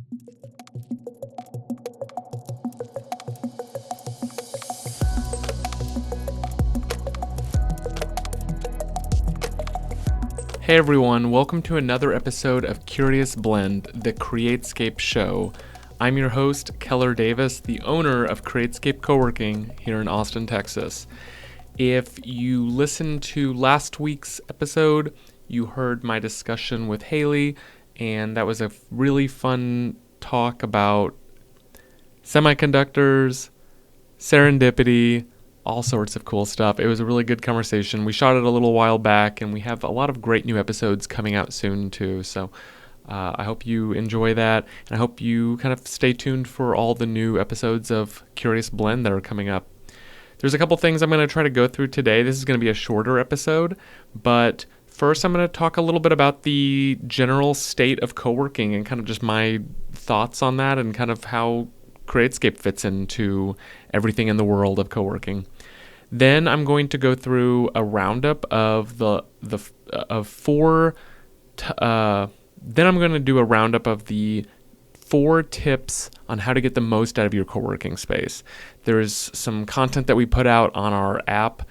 Hey everyone, welcome to another episode of Curious Blend, the Createscape show. I'm your host, Keller Davis, the owner of Createscape Coworking here in Austin, Texas. If you listened to last week's episode, you heard my discussion with Haley, and that was a really fun talk about semiconductors, serendipity, all sorts of cool stuff. It was a really good conversation. We shot it a little while back, and we have a lot of great new episodes coming out soon too. So I hope you enjoy that, and I hope you kind of stay tuned for all the new episodes of Curious Blend that are coming up. There's a couple things I'm going to try to go through today. This is going to be a shorter episode, but first I'm going to talk a little bit about the general state of co-working and kind of just my thoughts on that and kind of how Createscape fits into everything in the world of co-working. Then I'm going to go through a roundup of then I'm going to do a roundup of the 4 tips on how to get the most out of your co-working space. There's some content that we put out on our app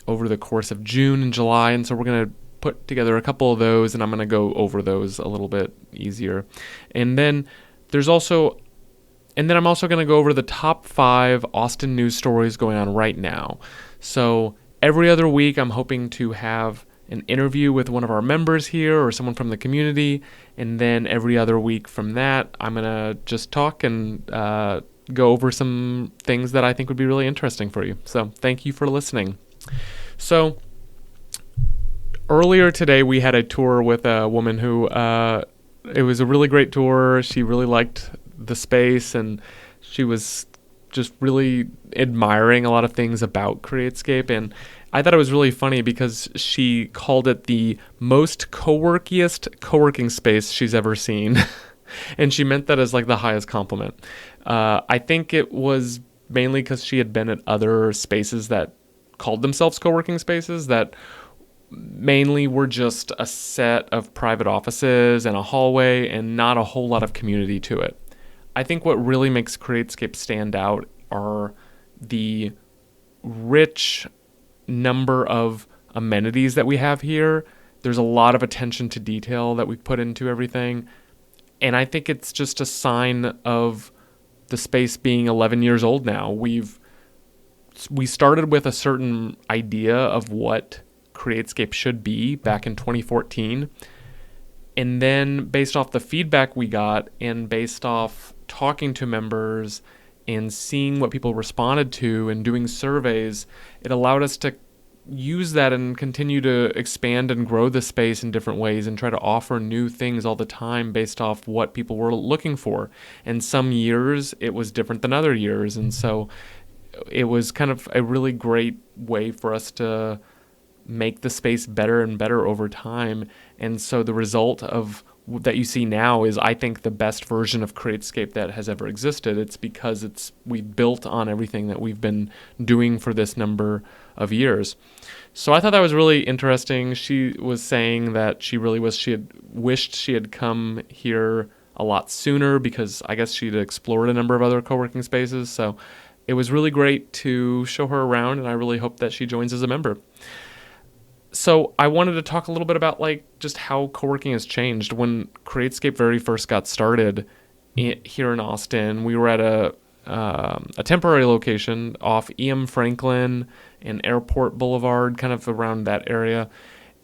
over the course of June and July, and so we're going to put together a couple of those, and I'm going to go over those a little bit easier. And then I'm also going to go over the top 5 Austin news stories going on right now. So every other week, I'm hoping to have an interview with one of our members here or someone from the community. And then every other week from that, I'm going to just talk and go over some things that I think would be really interesting for you. So thank you for listening. So earlier today, we had a tour with a woman who, it was a really great tour. She really liked the space, and she was just really admiring a lot of things about Createscape, and I thought it was really funny because she called it the most Coworkiest co-working space she's ever seen. And she meant that as like the highest compliment. I think it was mainly because she had been at other spaces that called themselves co-working spaces that mainly were just a set of private offices and a hallway and not a whole lot of community to it. I think what really makes Createscape stand out are the rich number of amenities that we have here. There's a lot of attention to detail that we put into everything. And I think it's just a sign of the space being 11 years old now. We started with a certain idea of what Createscape should be back in 2014. And then based off the feedback we got and based off talking to members and seeing what people responded to and doing surveys, it allowed us to use that and continue to expand and grow the space in different ways and try to offer new things all the time based off what people were looking for. And some years it was different than other years. And so it was kind of a really great way for us to make the space better and better over time. And so the result of that you see now is, I think, the best version of Createscape that has ever existed. It's because we've built on everything that we've been doing for this number of years. So I thought that was really interesting. She was saying that she had wished she had come here a lot sooner because I guess she'd explored a number of other co-working spaces. So it was really great to show her around, and I really hope that she joins as a member. So I wanted to talk a little bit about just how co-working has changed. When Createscape very first got started here in Austin, we were at a temporary location off E.M. Franklin and Airport Boulevard, kind of around that area.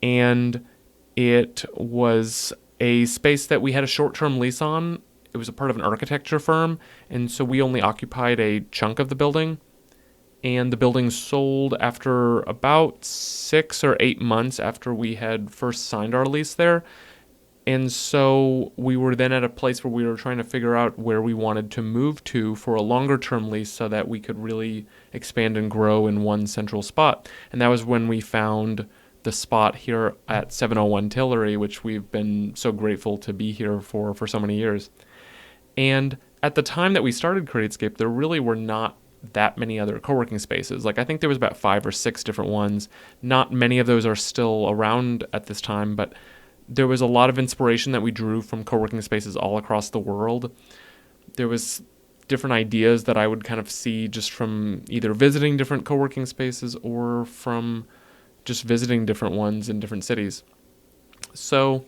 And it was a space that we had a short-term lease on. It was a part of an architecture firm, and so we only occupied a chunk of the building. And the building sold after about 6 or 8 months after we had first signed our lease there. And so we were then at a place where we were trying to figure out where we wanted to move to for a longer term lease so that we could really expand and grow in one central spot. And that was when we found the spot here at 701 Tillery, which we've been so grateful to be here for so many years. And at the time that we started Createscape, there really were not that many other co-working spaces. I think there was about 5 or 6 different ones. Not many of those are still around at this time, but there was a lot of inspiration that we drew from co-working spaces all across the world. There was different ideas that I would kind of see just from either visiting different co-working spaces or from just visiting different ones in different cities. So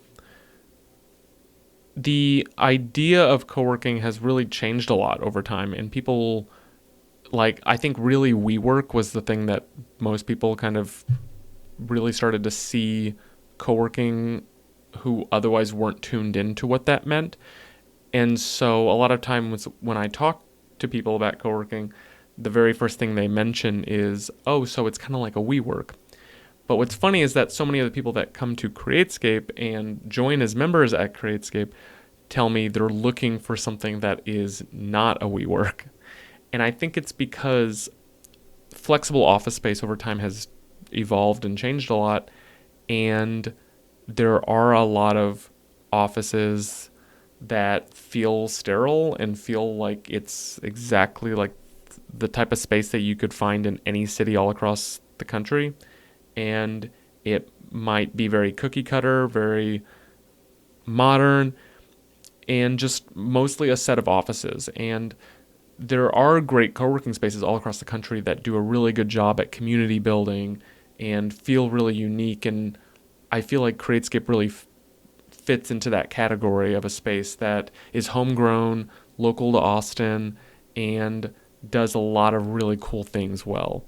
the idea of co-working has really changed a lot over time, and people, like, I think really WeWork was the thing that most people kind of really started to see co-working who otherwise weren't tuned into what that meant. And so a lot of times when I talk to people about co-working, the very first thing they mention is, oh, so it's kind of like a WeWork. But what's funny is that so many of the people that come to Createscape and join as members at Createscape tell me they're looking for something that is not a WeWork. And I think it's because flexible office space over time has evolved and changed a lot. And there are a lot of offices that feel sterile and feel like it's exactly like the type of space that you could find in any city all across the country. And it might be very cookie cutter, very modern, and just mostly a set of offices. And there are great co-working spaces all across the country that do a really good job at community building and feel really unique. And I feel like Createscape really fits into that category of a space that is homegrown, local to Austin, and does a lot of really cool things well.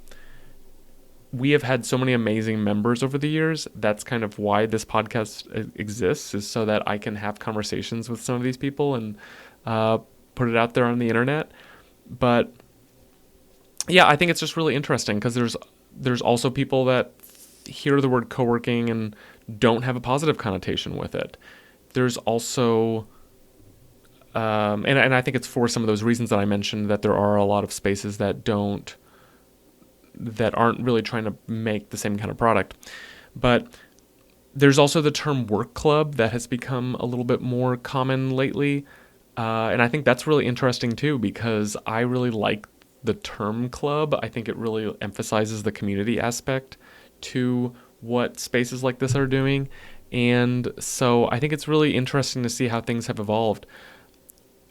We have had so many amazing members over the years. That's kind of why this podcast exists, is so that I can have conversations with some of these people and put it out there on the internet. But yeah, I think it's just really interesting because there's also people that hear the word co-working and don't have a positive connotation with it. There's also, and I think it's for some of those reasons that I mentioned, that there are a lot of spaces that aren't really trying to make the same kind of product. But there's also the term work club that has become a little bit more common lately. And I think that's really interesting too, because I really like the term club. I think it really emphasizes the community aspect to what spaces like this are doing. And so I think it's really interesting to see how things have evolved.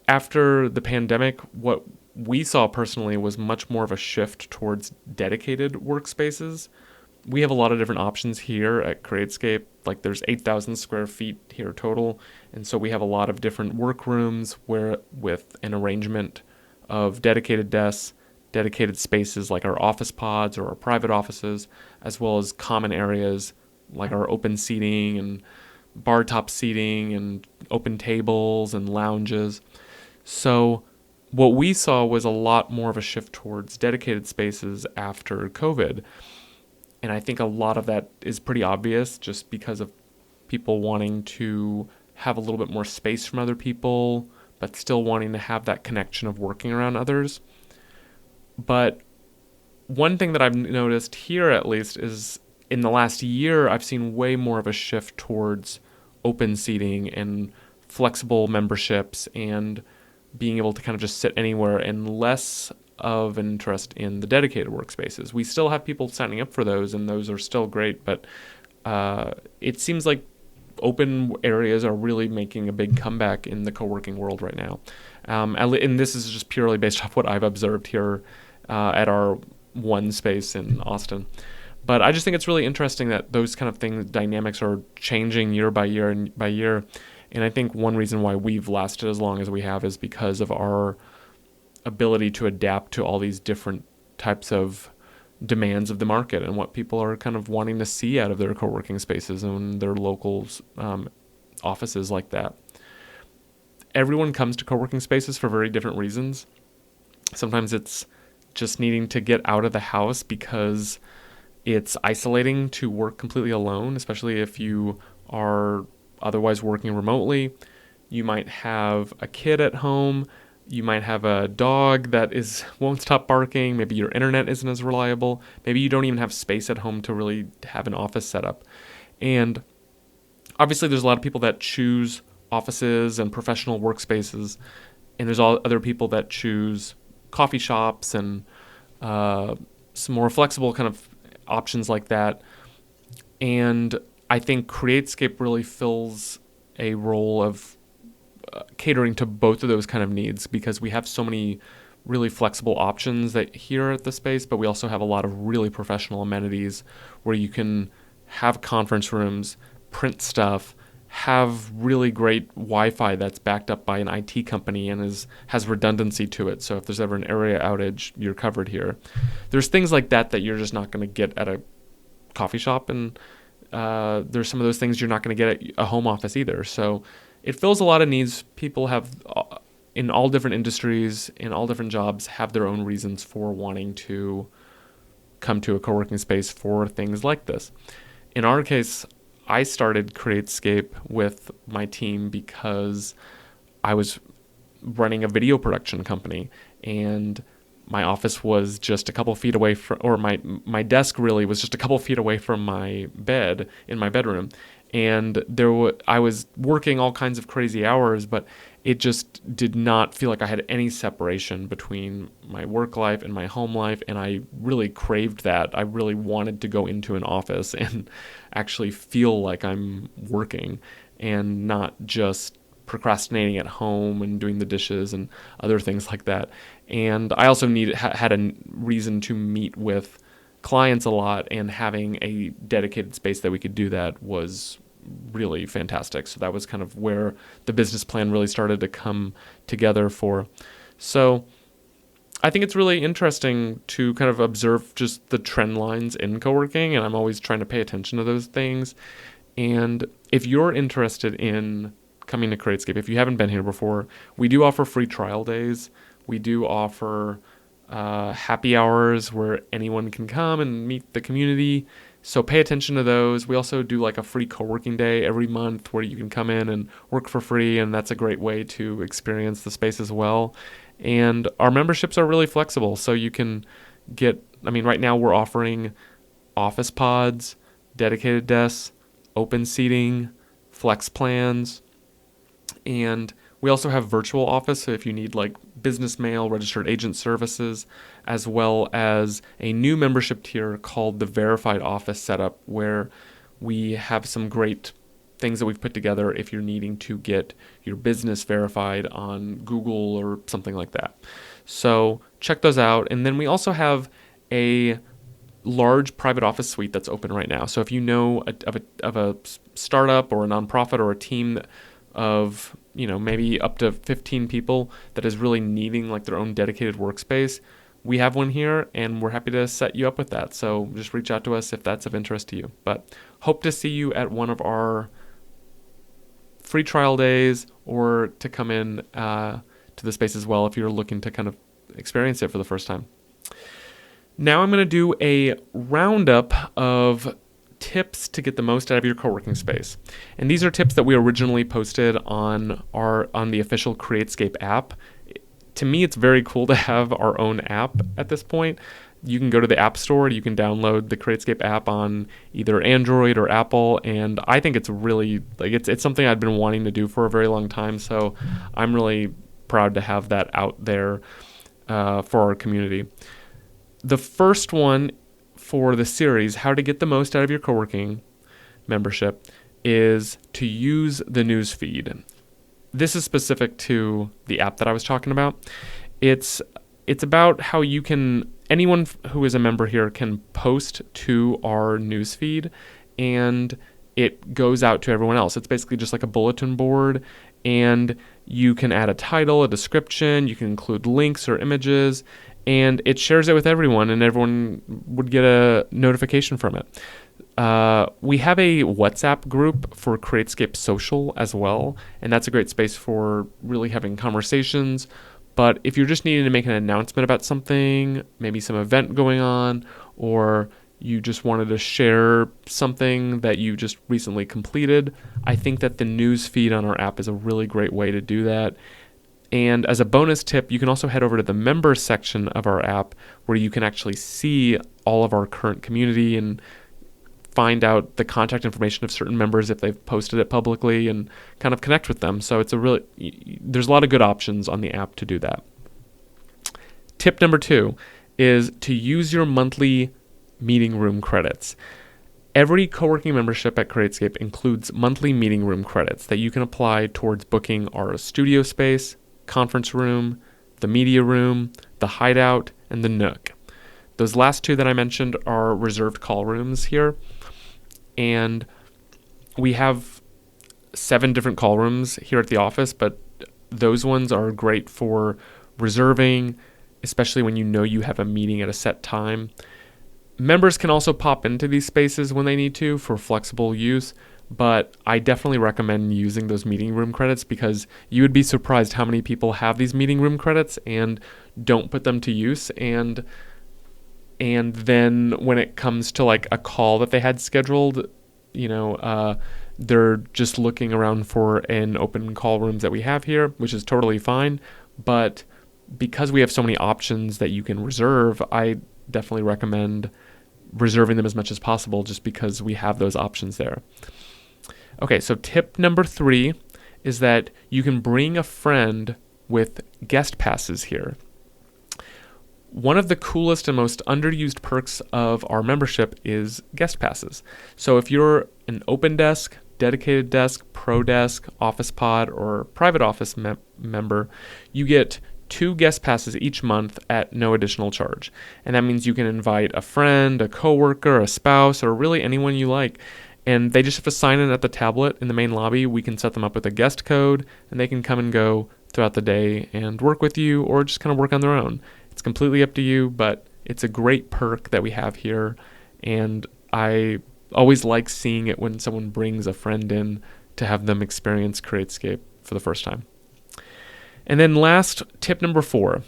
After the pandemic, what we saw personally was much more of a shift towards dedicated workspaces. We have a lot of different options here at Createscape. Like there's 8,000 square feet here total. And so we have a lot of different workrooms where with an arrangement of dedicated desks, dedicated spaces like our office pods or our private offices, as well as common areas like our open seating and bar top seating and open tables and lounges. So what we saw was a lot more of a shift towards dedicated spaces after COVID. And I think a lot of that is pretty obvious just because of people wanting to have a little bit more space from other people, but still wanting to have that connection of working around others. But one thing that I've noticed here, at least, is in the last year, I've seen way more of a shift towards open seating and flexible memberships and being able to kind of just sit anywhere, and less of an interest in the dedicated workspaces. We still have people signing up for those, and those are still great, but it seems like open areas are really making a big comeback in the co-working world right now. And this is just purely based off what I've observed here at our one space in Austin. But I just think it's really interesting that those kind of things, dynamics, are changing year by year and by year. And I think one reason why we've lasted as long as we have is because of our ability to adapt to all these different types of demands of the market and what people are kind of wanting to see out of their co-working spaces and their local offices like that. Everyone comes to co-working spaces for very different reasons. Sometimes it's just needing to get out of the house because it's isolating to work completely alone, especially if you are otherwise working remotely. You might have a kid at home. You might have a dog that won't stop barking. Maybe your internet isn't as reliable. Maybe you don't even have space at home to really have an office set up. And obviously there's a lot of people that choose offices and professional workspaces, and there's all other people that choose coffee shops and some more flexible kind of options like that. And I think Createscape really fills a role of catering to both of those kind of needs, because we have so many really flexible options that here at the space, but we also have a lot of really professional amenities where you can have conference rooms, print stuff, have really great Wi-Fi that's backed up by an IT company and has redundancy to it. So if there's ever an area outage, you're covered here. There's things like that that you're just not going to get at a coffee shop, and there's some of those things you're not going to get at a home office either. So it fills a lot of needs. People have, in all different industries, in all different jobs, have their own reasons for wanting to come to a co-working space for things like this. In our case, I started Createscape with my team because I was running a video production company, and my office was just a couple feet away from, or my desk really was just a couple feet away from my bed in my bedroom. And I was working all kinds of crazy hours, but it just did not feel like I had any separation between my work life and my home life, and I really craved that. I really wanted to go into an office and actually feel like I'm working and not just procrastinating at home and doing the dishes and other things like that. And I also had a reason to meet with clients a lot, and having a dedicated space that we could do that was really fantastic. So that was kind of where the business plan really started to come together for. So I think it's really interesting to kind of observe just the trend lines in co-working, and I'm always trying to pay attention to those things. And if you're interested in coming to Createscape, if you haven't been here before, we do offer free trial days. We do offer happy hours where anyone can come and meet the community. So pay attention to those. We also do like a free co-working day every month where you can come in and work for free, and that's a great way to experience the space as well. And our memberships are really flexible, so you can right now we're offering office pods, dedicated desks, open seating, flex plans, and we also have virtual office, so if you need like business mail, registered agent services, as well as a new membership tier called the Verified Office setup, where we have some great things that we've put together if you're needing to get your business verified on Google or something like that. So check those out. And then we also have a large private office suite that's open right now. So if you know of a startup or a nonprofit or a team of maybe up to 15 people that is really needing like their own dedicated workspace, we have one here, and we're happy to set you up with that. So just reach out to us if that's of interest to you. But hope to see you at one of our free trial days, or to come in to the space as well if you're looking to kind of experience it for the first time. Now I'm going to do a roundup of tips to get the most out of your co-working space. And these are tips that we originally posted on the official Createscape app. To me, it's very cool to have our own app at this point. You can go to the App Store, you can download the Createscape app on either Android or Apple, and I think it's really it's something I've been wanting to do for a very long time, so I'm really proud to have that out there for our community. The first one for the series, how to get the most out of your co-working membership, is to use the news feed. This is specific to the app that I was talking about. It's about how anyone who is a member here can post to our news feed, and it goes out to everyone else. It's basically just like a bulletin board, and you can add a title, a description, you can include links or images, and it shares it with everyone, and everyone would get a notification from it. We have a WhatsApp group for Createscape Social as well, and that's a great space for really having conversations. But if you're just needing to make an announcement about something, maybe some event going on, or you just wanted to share something that you just recently completed, I think that the news feed on our app is a really great way to do that. And as a bonus tip, you can also head over to the members section of our app, where you can actually see all of our current community and find out the contact information of certain members if they've posted it publicly, and kind of connect with them. So there's a lot of good options on the app to do that. Tip number 2 is to use your monthly meeting room credits. Every co-working membership at Createscape includes monthly meeting room credits that you can apply towards booking our studio space, conference room, the media room, the hideout, and the nook. Those last two that I mentioned are reserved call rooms here, and we have 7 different call rooms here at the office, but those ones are great for reserving, especially when you know you have a meeting at a set time. Members can also pop into these spaces when they need to for flexible use, but I definitely recommend using those meeting room credits because you would be surprised how many people have these meeting room credits and don't put them to use, and then when it comes to like a call that they had scheduled, they're just looking around for an open call rooms that we have here, which is totally fine. But because we have so many options that you can reserve, I definitely recommend reserving them as much as possible just because we have those options there. Okay, so tip number 3 is that you can bring a friend with guest passes here. One of the coolest and most underused perks of our membership is guest passes. So if you're an open desk, dedicated desk, pro desk, office pod, or private office member, you get 2 guest passes each month at no additional charge. And that means you can invite a friend, a coworker, a spouse, or really anyone you like. And they just have to sign in at the tablet in the main lobby. We can set them up with a guest code, and they can come and go throughout the day and work with you or just kind of work on their own. It's completely up to you, but it's a great perk that we have here. And I always like seeing it when someone brings a friend in to have them experience Createscape for the first time. And then last, tip number 4.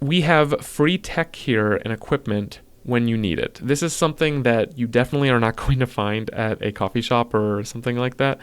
We have free tech here and equipment when you need it. This is something that you definitely are not going to find at a coffee shop or something like that.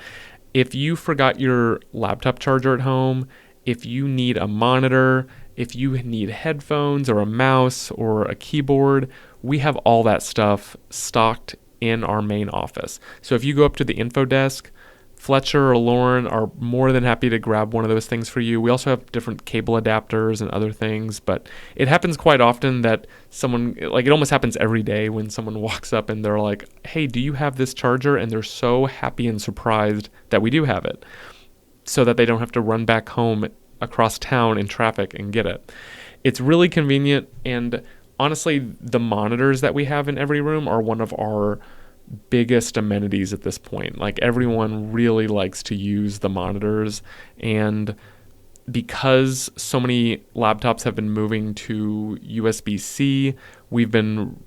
If you forgot your laptop charger at home, if you need a monitor, if you need headphones or a mouse or a keyboard, we have all that stuff stocked in our main office. So if you go up to the info desk, Fletcher or Lauren are more than happy to grab one of those things for you. We also have different cable adapters and other things, but it happens quite often that someone, like it almost happens every day when someone walks up and they're like, hey, do you have this charger? And they're so happy and surprised that we do have it so that they don't have to run back home across town in traffic and get it. It's really convenient, and honestly, the monitors that we have in every room are one of our biggest amenities at this point. Like everyone really likes to use the monitors, and because so many laptops have been moving to USB-C, we've been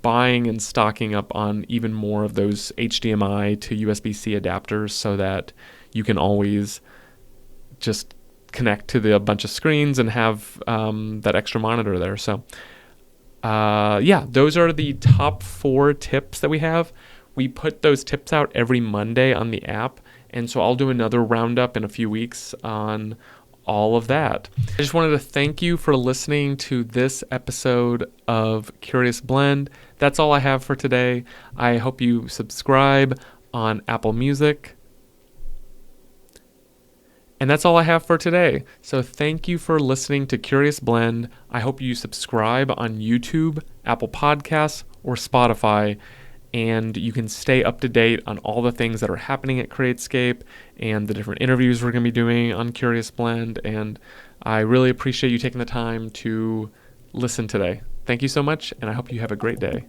buying and stocking up on even more of those HDMI to USB-C adapters so that you can always just connect to a bunch of screens and have that extra monitor there. So those are the top 4 tips that we have. We put those tips out every Monday on the app, and so I'll do another roundup in a few weeks on all of that. I just wanted to thank you for listening to this episode of Curious Blend. That's all I have for today. I hope you subscribe on Apple Music. And that's all I have for today. So thank you for listening to Curious Blend. I hope you subscribe on YouTube, Apple Podcasts, or Spotify, and you can stay up to date on all the things that are happening at Createscape and the different interviews we're going to be doing on Curious Blend. And I really appreciate you taking the time to listen today. Thank you so much, and I hope you have a great day.